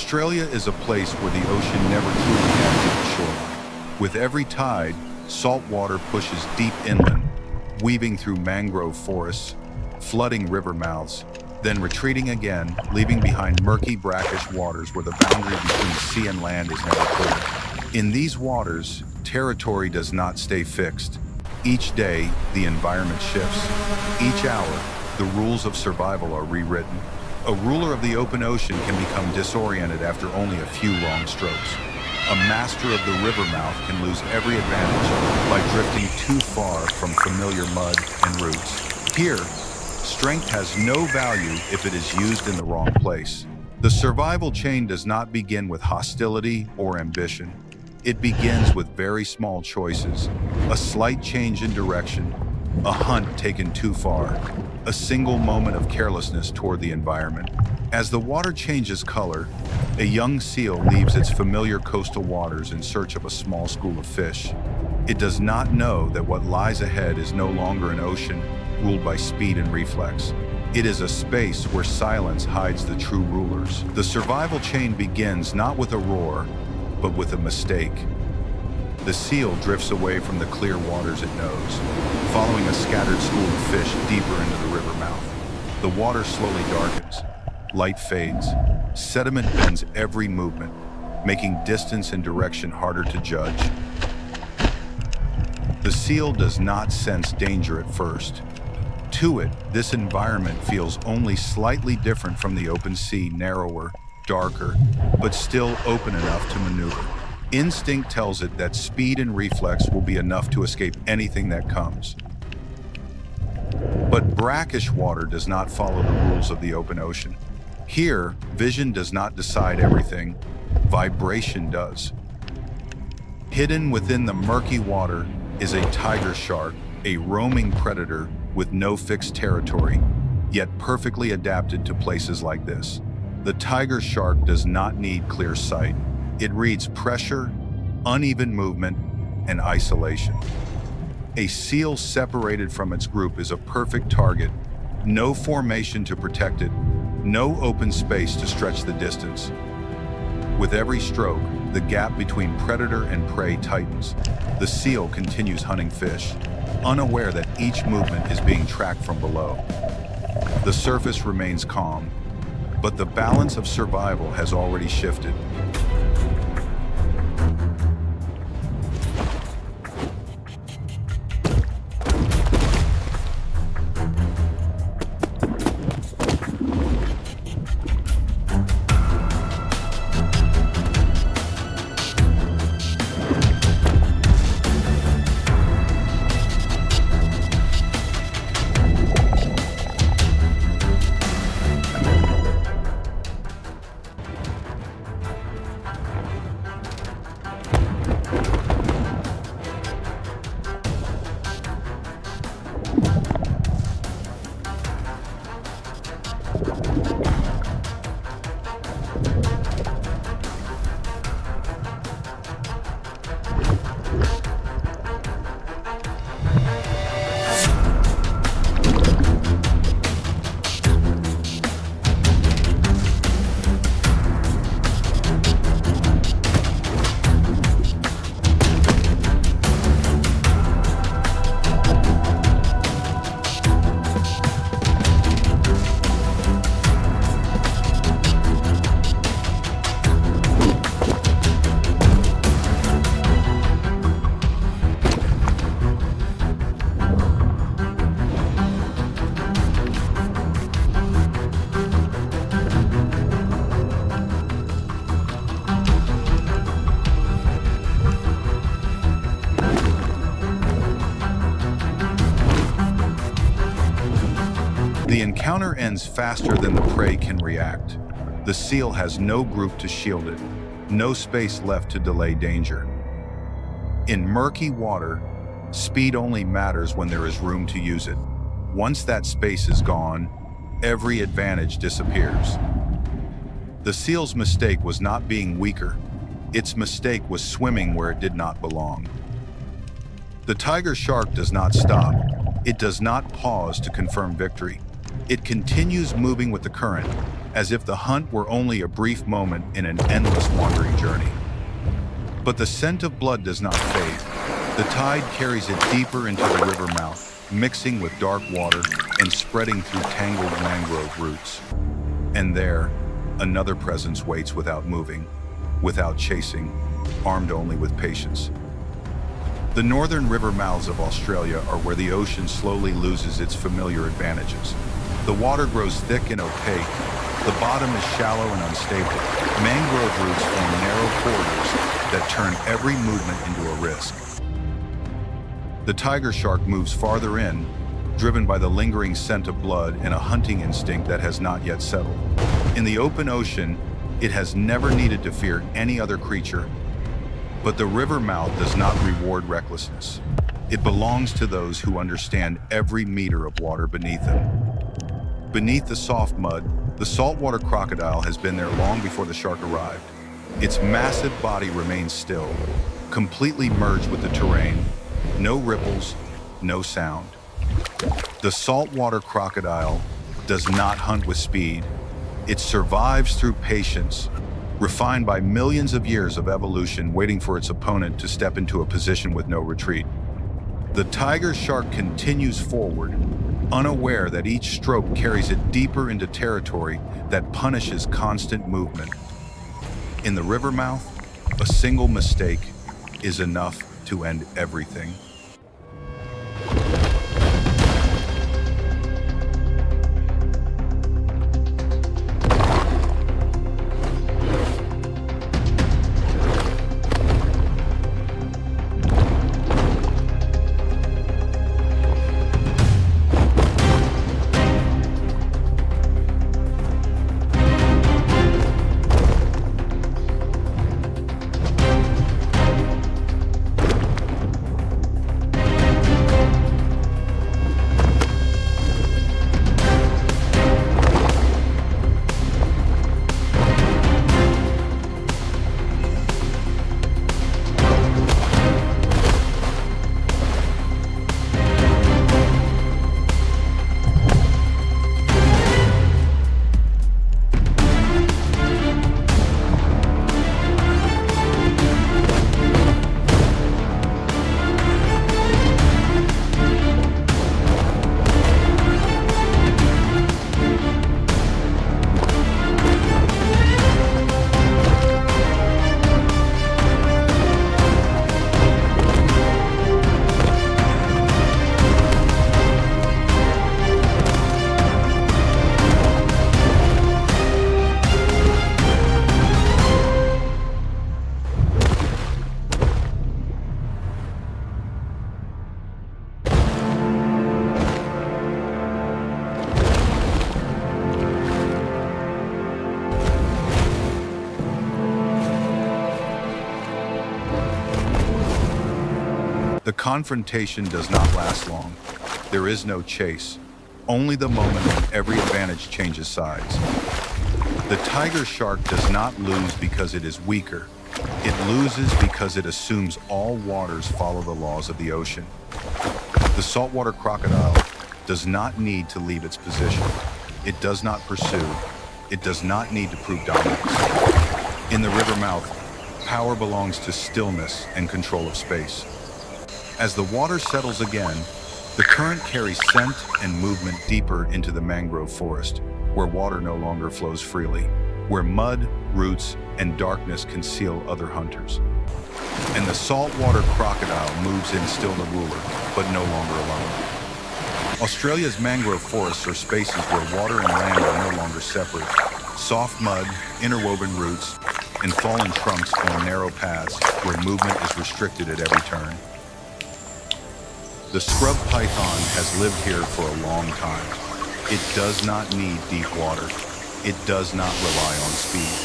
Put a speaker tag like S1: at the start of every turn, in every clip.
S1: Australia is a place where the ocean never truly adds to the shoreline. With every tide, salt water pushes deep inland, weaving through mangrove forests, flooding river mouths, then retreating again, leaving behind murky, brackish waters where the boundary between sea and land is never clear. In these waters, territory does not stay fixed. Each day, the environment shifts. Each hour, the rules of survival are rewritten. A ruler of the open ocean can become disoriented after only a few long strokes. A master of the river mouth can lose every advantage by drifting too far from familiar mud and roots. Here, strength has no value if it is used in the wrong place. The survival chain does not begin with hostility or ambition. It begins with very small choices, a slight change in direction, a hunt taken too far, a single moment of carelessness toward the environment. As the water changes color, a young seal leaves its familiar coastal waters in search of a small school of fish. It does not know that what lies ahead is no longer an ocean ruled by speed and reflex. It is a space where silence hides the true rulers. The survival chain begins not with a roar, but with a mistake. The seal drifts away from the clear waters it knows, following a scattered school of fish deeper into the river mouth. The water slowly darkens, light fades, sediment bends every movement, making distance and direction harder to judge. The seal does not sense danger at first. To it, this environment feels only slightly different from the open sea, narrower, darker, but still open enough to maneuver. Instinct tells it that speed and reflex will be enough to escape anything that comes. But brackish water does not follow the rules of the open ocean. Here, vision does not decide everything, vibration does. Hidden within the murky water is a tiger shark, a roaming predator with no fixed territory, yet perfectly adapted to places like this. The tiger shark does not need clear sight. It reads pressure, uneven movement, and isolation. A seal separated from its group is a perfect target. No formation to protect it, no open space to stretch the distance. With every stroke, the gap between predator and prey tightens. The seal continues hunting fish, unaware that each movement is being tracked from below. The surface remains calm, but the balance of survival has already shifted. The encounter ends faster than the prey can react. The seal has no group to shield it, no space left to delay danger. In murky water, speed only matters when there is room to use it. Once that space is gone, every advantage disappears. The seal's mistake was not being weaker. Its mistake was swimming where it did not belong. The tiger shark does not stop. It does not pause to confirm victory. It continues moving with the current, as if the hunt were only a brief moment in an endless wandering journey. But the scent of blood does not fade. The tide carries it deeper into the river mouth, mixing with dark water and spreading through tangled mangrove roots. And there, another presence waits without moving, without chasing, armed only with patience. The northern river mouths of Australia are where the ocean slowly loses its familiar advantages. The water grows thick and opaque, the bottom is shallow and unstable. Mangrove roots form narrow corridors that turn every movement into a risk. The tiger shark moves farther in, driven by the lingering scent of blood and a hunting instinct that has not yet settled. In the open ocean, it has never needed to fear any other creature, but the river mouth does not reward recklessness. It belongs to those who understand every meter of water beneath them. Beneath the soft mud, the saltwater crocodile has been there long before the shark arrived. Its massive body remains still, completely merged with the terrain. No ripples, no sound. The saltwater crocodile does not hunt with speed. It survives through patience, refined by millions of years of evolution waiting for its opponent to step into a position with no retreat. The tiger shark continues forward, unaware that each stroke carries it deeper into territory that punishes constant movement. In the river mouth, a single mistake is enough to end everything. The confrontation does not last long. There is no chase, only the moment when every advantage changes sides. The tiger shark does not lose because it is weaker. It loses because it assumes all waters follow the laws of the ocean. The saltwater crocodile does not need to leave its position. It does not pursue. It does not need to prove dominance. In the river mouth, power belongs to stillness and control of space. As the water settles again, the current carries scent and movement deeper into the mangrove forest, where water no longer flows freely, where mud, roots, and darkness conceal other hunters. And the saltwater crocodile moves in still the ruler, but no longer alone. Australia's mangrove forests are spaces where water and land are no longer separate. Soft mud, interwoven roots, and fallen trunks form narrow paths where movement is restricted at every turn. The scrub python has lived here for a long time. It does not need deep water. It does not rely on speed.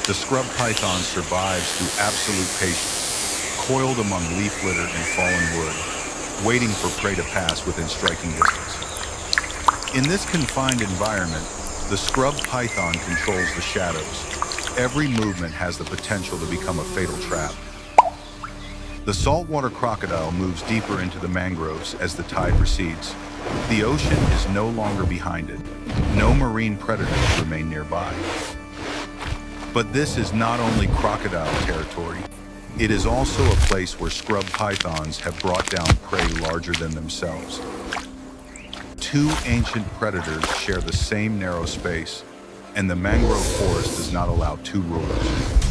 S1: The scrub python survives through absolute patience, coiled among leaf litter and fallen wood, waiting for prey to pass within striking distance. In this confined environment, the scrub python controls the shadows. Every movement has the potential to become a fatal trap. The saltwater crocodile moves deeper into the mangroves as the tide recedes. The ocean is no longer behind it. No marine predators remain nearby. But this is not only crocodile territory. It is also a place where scrub pythons have brought down prey larger than themselves. Two ancient predators share the same narrow space, and the mangrove forest does not allow two rulers.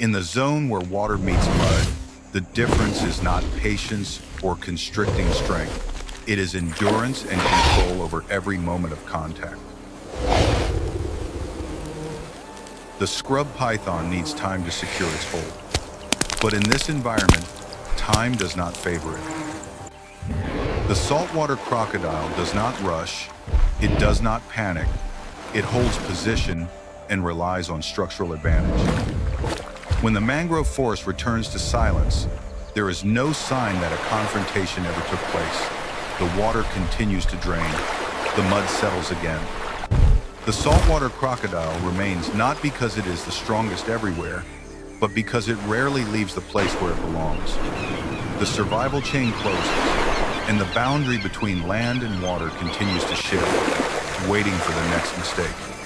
S1: In the zone where water meets mud, the difference is not patience or constricting strength. It is endurance and control over every moment of contact. The scrub python needs time to secure its hold. But in this environment, time does not favor it. The saltwater crocodile does not rush, it does not panic, it holds position and relies on structural advantage. When the mangrove forest returns to silence, there is no sign that a confrontation ever took place. The water continues to drain. The mud settles again. The saltwater crocodile remains not because it is the strongest everywhere, but because it rarely leaves the place where it belongs. The survival chain closes, and the boundary between land and water continues to shift, waiting for the next mistake.